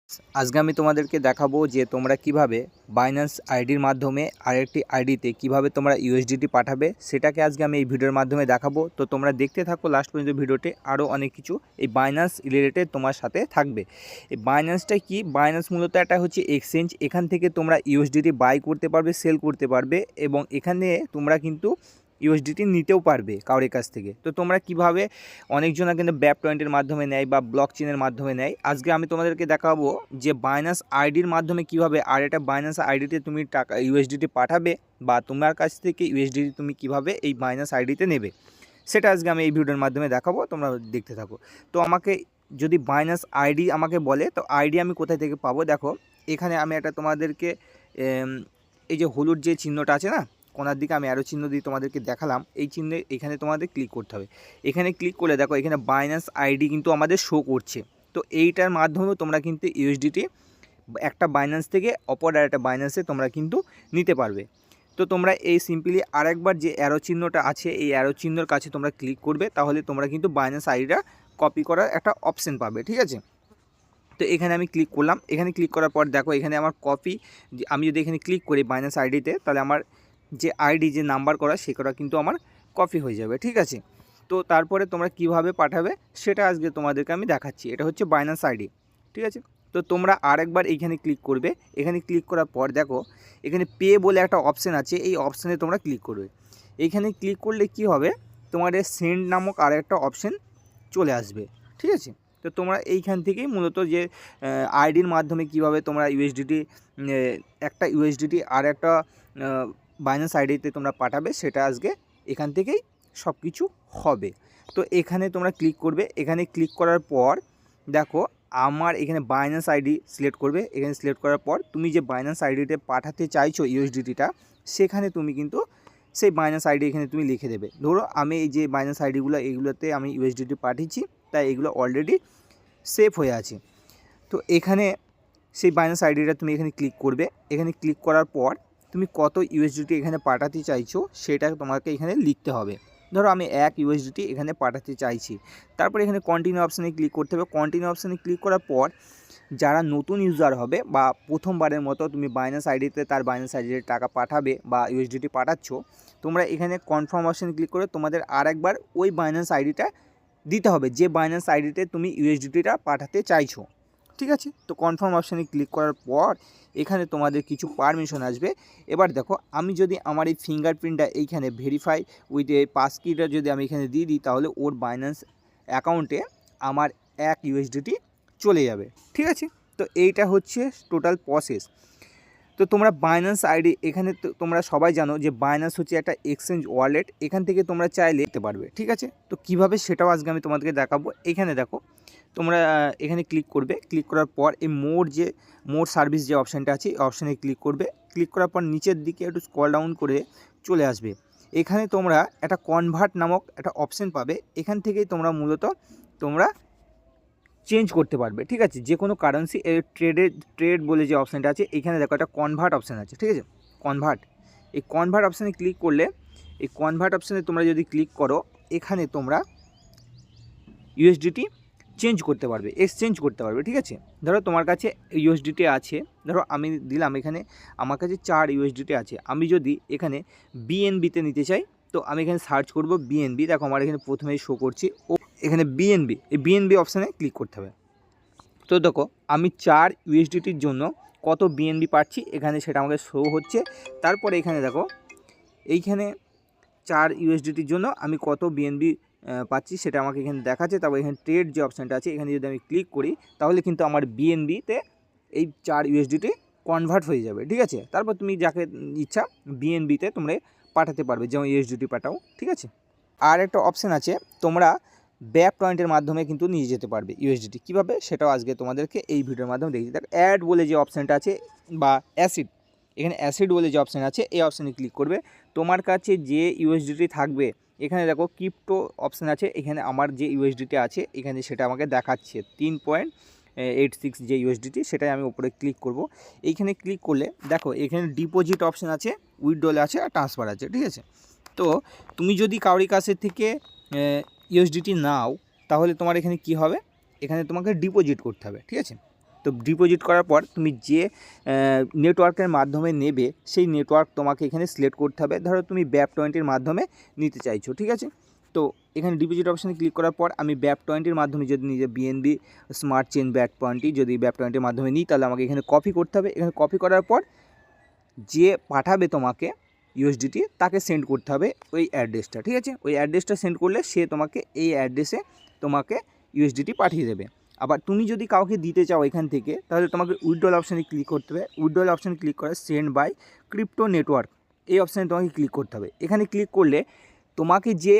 আজকে আমি তোমাদেরকে দেখাবো যে তোমরা কিভাবে বাইন্যান্স আইডির মাধ্যমে আরেকটি আইডিতে কিভাবে তোমরা ইউএসডিটি পাঠাবে সেটাকে আজকে আমি এই ভিডিওর মাধ্যমে দেখাবো। তো তোমরা দেখতে থাকো লাস্ট পর্যন্ত ভিডিওতে, আরও অনেক কিছু এই বাইন্যান্স রিলেটেড তোমার সাথে থাকবে। এই বাইন্যান্সটা কি? বাইন্যান্স মূলত একটা হচ্ছে এক্সচেঞ্জ, এখান থেকে তোমরা ইউএসডিটি বাই করতে পারবে, সেল করতে পারবে এবং এখানে তোমরা কিন্তু ইউএসডিটি নিতেও পারবে কারোর কাছ থেকে। তো তোমরা কিভাবে, অনেকজনা কিন্তু ব্যাপ পয়েন্টের মাধ্যমে নেয় বা ব্লক চেনের মাধ্যমে নেয়। আজকে আমি তোমাদেরকে দেখাবো যে বাইন্যান্স আইডির মাধ্যমে কিভাবে আর একটা বাইন্যান্স আইডিতে তুমি টাকা ইউএসডিটি পাঠাবে বা তোমার কাছ থেকে ইউএসডিটি তুমি কিভাবে এই বাইন্যান্স আইডিতে নেবে, সেটা আজকে আমি এই ভিডিওর মাধ্যমে দেখাবো। তোমরা দেখতে থাকো। তো আমাকে যদি বাইন্যান্স আইডি আমাকে বলে, তো আইডি আমি কোথায় থেকে পাবো? দেখো এখানে আমি একটা তোমাদেরকে এই যে হলুদ যে চিহ্নটা আছে না কোনার দিকে, আমি অ্যারো চিহ্ন দিয়ে তোমাদেরকে দেখালাম, এই চিহ্নে এখানে তোমাদের ক্লিক করতে হবে। এখানে ক্লিক করলে দেখো এখানে বাইন্যান্স আইডি কিন্তু আমাদের শো করছে। তো এইটার মাধ্যমেও তোমরা কিন্তু ইউএসডিটি একটা বাইন্যান্স থেকে অপর একটা বাইন্যান্সে তোমরা কিন্তু নিতে পারবে। তো তোমরা এই সিম্পলি আরেকবার যে অ্যারো চিহ্নটা আছে এই অ্যারো চিহ্নর কাছে তোমরা ক্লিক করবে, তাহলে তোমরা কিন্তু বাইন্যান্স আইডিটা কপি করার একটা অপশন পাবে, ঠিক আছে? তো এখানে আমি ক্লিক করলাম। এখানে ক্লিক করার পর দেখো এখানে আমার কপি, আমি যদি এখানে ক্লিক করি বাইন্যান্স আইডিতে, তাহলে আমার যে আইডি যে নাম্বার করা সেটা কিন্তু আমার কপি হয়ে যাবে, ঠিক আছে? তো তারপরে তোমরা কিভাবে পাঠাবে সেটা আজকে তোমাদেরকে আমি দেখাচ্ছি। এটা হচ্ছে বাইন্যান্স আইডি, ঠিক আছে? তো তোমরা আরেকবার এইখানে ক্লিক করবে। এখানে ক্লিক করার পর দেখো এখানে পে বলে একটা অপশান আছে, এই অপশানে তোমরা ক্লিক করবে। এইখানে ক্লিক করলে কি হবে, তোমাদের সেন্ড নামক আরেকটা অপশান চলে আসবে, ঠিক আছে? তো তোমরা এইখান থেকেই মূলত যে আইডির মাধ্যমে কিভাবে তোমরা ইউএসডিটি একটা ইউএসডিটি আর একটা বাইন্যান্স আইডিতে তোমরা পাঠাবে সেটা আজকে এখান থেকেই সব কিছু হবে। তো এখানে তোমরা ক্লিক করবে। এখানে ক্লিক করার পর দেখো আমার এখানে বাইন্যান্স আইডি সিলেক্ট করবে। এখানে সিলেক্ট করার পর তুমি যে বাইন্যান্স আইডিতে পাঠাতে চাইছো ইউএসডিটিটা, সেখানে তুমি কিন্তু সেই বাইন্যান্স আইডি এখানে তুমি লিখে দেবে। ধরো আমি এই যে বাইন্যান্স আইডিগুলো এইগুলোতে আমি ইউএসডিটি পাঠিয়েছি, তাই এগুলো অলরেডি সেভ হয়ে আছে। তো এখানে সেই বাইন্যান্স আইডিটা তুমি এখানে ক্লিক করবে। এখানে ক্লিক করার পর তুমি কত ইউএসডিটি এখানে পাঠাতে চাইছো সেটা তোমাকে এখানে লিখতে হবে। ধরো আমি 1 ইউএসডিটি এখানে পাঠাতে চাইছি। তারপর এখানে কন্টিনিউ অপশানে ক্লিক করতে হবে। কন্টিনিউ অপশানে ক্লিক করার পর যারা নতুন ইউজার হবে বা প্রথমবারের মতো তুমি বাইন্যান্স আইডিতে তার বাইন্যান্স আইডিতে টাকা পাঠাবে বা ইউএসডিটি পাঠাচ্ছ, তোমরা এখানে কনফার্ম অপশানে ক্লিক করে তোমাদের আরেকবার ওই বাইন্যান্স আইডিটা দিতে হবে যে বাইন্যান্স আইডিতে তুমি ইউএসডিটিটা পাঠাতে চাইছো, ঠিক আছে? তো কনফার্ম অপশানে ক্লিক করার পর এখানে তোমাদের কিছু পারমিশন আসবে। এবার দেখো আমি যদি আমার এই ফিঙ্গারপ্রিন্টটা এইখানে ভেরিফাই উইথ এই পাসকিটা যদি আমি এখানে দিয়ে দিই, তাহলে ওর বাইন্যান্স অ্যাকাউন্টে আমার 1 ইউএসডিটি চলে যাবে, ঠিক আছে? তো এইটা হচ্ছে টোটাল প্রসেস। তো তোমরা বাইন্যান্স আইডি এখানে তো তোমরা সবাই জানো যে বাইন্যান্স হচ্ছে একটা এক্সচেঞ্জ ওয়ালেট, এখান থেকে তোমরা চাইলে নিতে পারবে, ঠিক আছে? তো কিভাবে সেটাও আজকে আমি তোমাদেরকে দেখাবো। এখানে দেখো তোমরা এখানে ক্লিক করবে। ক্লিক করার পর এই মোর সার্ভিস যে অপশানটা আছে এই অপশানে ক্লিক করবে। ক্লিক করার পর নিচের দিকে একটু স্ক্রল ডাউন করে চলে আসবে। এখানে তোমরা একটা কনভার্ট নামক একটা অপশান পাবে। এখান থেকেই তোমরা মূলত তোমরা চেঞ্জ করতে পারবে, ঠিক আছে? যে কোনো কারেন্সি ট্রেড বলে যে অপশানটা আছে এখানে দেখো একটা কনভার্ট অপশান আছে, ঠিক আছে? কনভার্ট, এই কনভার্ট অপশানে ক্লিক করলে, এই কনভার্ট অপশানে তোমরা যদি ক্লিক করো, এখানে তোমরা ইউএসডিটি চেঞ্জ করতে পারবে, এক্সচেঞ্জ করতে পারবে, ঠিক আছে? ধরো তোমার কাছে ইউএসডিটি আছে, ধরো আমি দিলাম এখানে আমার কাছে 4 ইউএসডিটি আছে। আমি যদি এখানে বিএনবিতে নিতে চাই, তো আমি এখানে সার্চ করব বিএনবি। দেখো আমার এখানে প্রথমেই শো করছি ও এখানে বিএনবি, এই বিএনবি অপশানে ক্লিক করতে হবে। তো দেখো আমি 4 ইউএসডিটির জন্য কত বিএনবি পাচ্ছি এখানে সেটা আমাকে শো হচ্ছে। তারপরে এখানে দেখো এইখানে 4 ইউএসডিটির জন্য আমি কত বিএনবি পাচ্ছি সেটা আমাকে এখানে দেখাচ্ছে। তারপর এখানে ট্রেড যে অপশানটা আছে এখানে যদি আমি ক্লিক করি, তাহলে কিন্তু আমার বিএনবিতে এই 4 ইউএসডিটি কনভার্ট হয়ে যাবে, ঠিক আছে? তারপর তুমি যাকে ইচ্ছা বিএনবিতে তোমরা পাঠাতে পারবে, যেমন ইউএসডিটি পাঠাও, ঠিক আছে? আর একটা অপশান আছে, তোমরা ব্যাক পয়েন্টের মাধ্যমে কিন্তু নিয়ে যেতে পারবে ইউএসডিটি। কীভাবে সেটাও আজকে তোমাদেরকে এই ভিডিওর মাধ্যমে দেখি। দেখো অ্যাড বলে যে অপশানটা আছে বা অ্যাসিড, এখানে অ্যাসিড বলে যে অপশান আছে এই অপশানে ক্লিক করবে। তোমার কাছে যে ইউএসডিটি থাকবে, এখানে দেখো ক্রিপ্টো অপশান আছে, এখানে আমার যে ইউএসডিটি আছে এখানে সেটা আমাকে দেখাচ্ছে 3.86 যে ইউএসডিটি, সেটাই আমি উপরে ক্লিক করব। এইখানে ক্লিক করলে দেখো এখানে ডিপোজিট অপশান আছে, উইথড্রল আছে আর ট্রান্সফার আছে, ঠিক আছে? তো তুমি যদি কারোর কাছে থেকে ইউএসডিটি নাও, তাহলে তোমার এখানে কি হবে, এখানে তোমাকে ডিপোজিট করতে হবে, ঠিক আছে? তো তো ডিপোজিট করার পর তুমি যে নেটওয়ার্কের মাধ্যমে নেবে সেই নেটওয়ার্ক তোমাকে এখানে সিলেক্ট করতে হবে। ধরো তুমি BAP20 মাধ্যমে নিতে চাইছো, ঠিক আছে। তো এখানে ডিপোজিট অপশানে ক্লিক করার পর আমি BAP20 মাধ্যমে যদি নিজে BNB স্মার্ট চেইন BAP20 যদি BAP20 মাধ্যমে নিই, তাহলে আমাকে এখানে কপি করতে হবে। এখানে কপি করার পর যে পাঠাবে তোমাকে ইউএসডিটি তাকে সেন্ড করতে হবে ওই অ্যাড্রেসটা, ঠিক আছে। ওই অ্যাড্রেসটা সেন্ড করলে সে তোমাকে এই অ্যাড্রেসে তোমাকে ইউএসডিটি পাঠিয়ে দেবে। আবার তুমি যদি কাউকে দিতে চাও এখান থেকে, তাহলে তোমাকে উইথড্রল অপশানে ক্লিক করতে হবে। উইথড্রল অপশানে ক্লিক করে সেন্ড বাই ক্রিপ্টো নেটওয়ার্ক এই অপশানে তোমাকে ক্লিক করতে হবে। এখানে ক্লিক করলে তোমাকে যে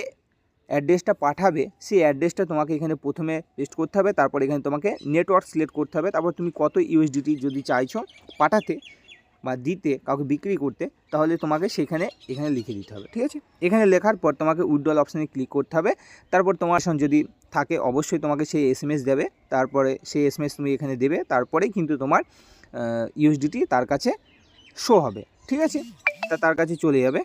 অ্যাড্রেসটা পাঠাবে সেই অ্যাড্রেসটা তোমাকে এখানে প্রথমে পেস্ট করতে হবে। তারপর এখানে তোমাকে নেটওয়ার্ক সিলেক্ট করতে হবে। তারপর তুমি কত ইউএসডিটি যদি চাইছো পাঠাতে বা দিতে, কাউকে বিক্রি করতে, তাহলে তোমাকে এখানে লিখে দিতে হবে, ঠিক আছে। এখানে লেখার পর তোমাকে উইথড্রল অপশানে ক্লিক করতে হবে। তারপর তোমার যদি থাকে অবশ্যই তোমাকে সেই SMS দেবে। তারপরে সেই SMS তুমি এখানে দেবে, তারপরেই কিন্তু তোমার ইউএসডিটি তার কাছে শো হবে, ঠিক আছে। তার কাছে চলে যাবে।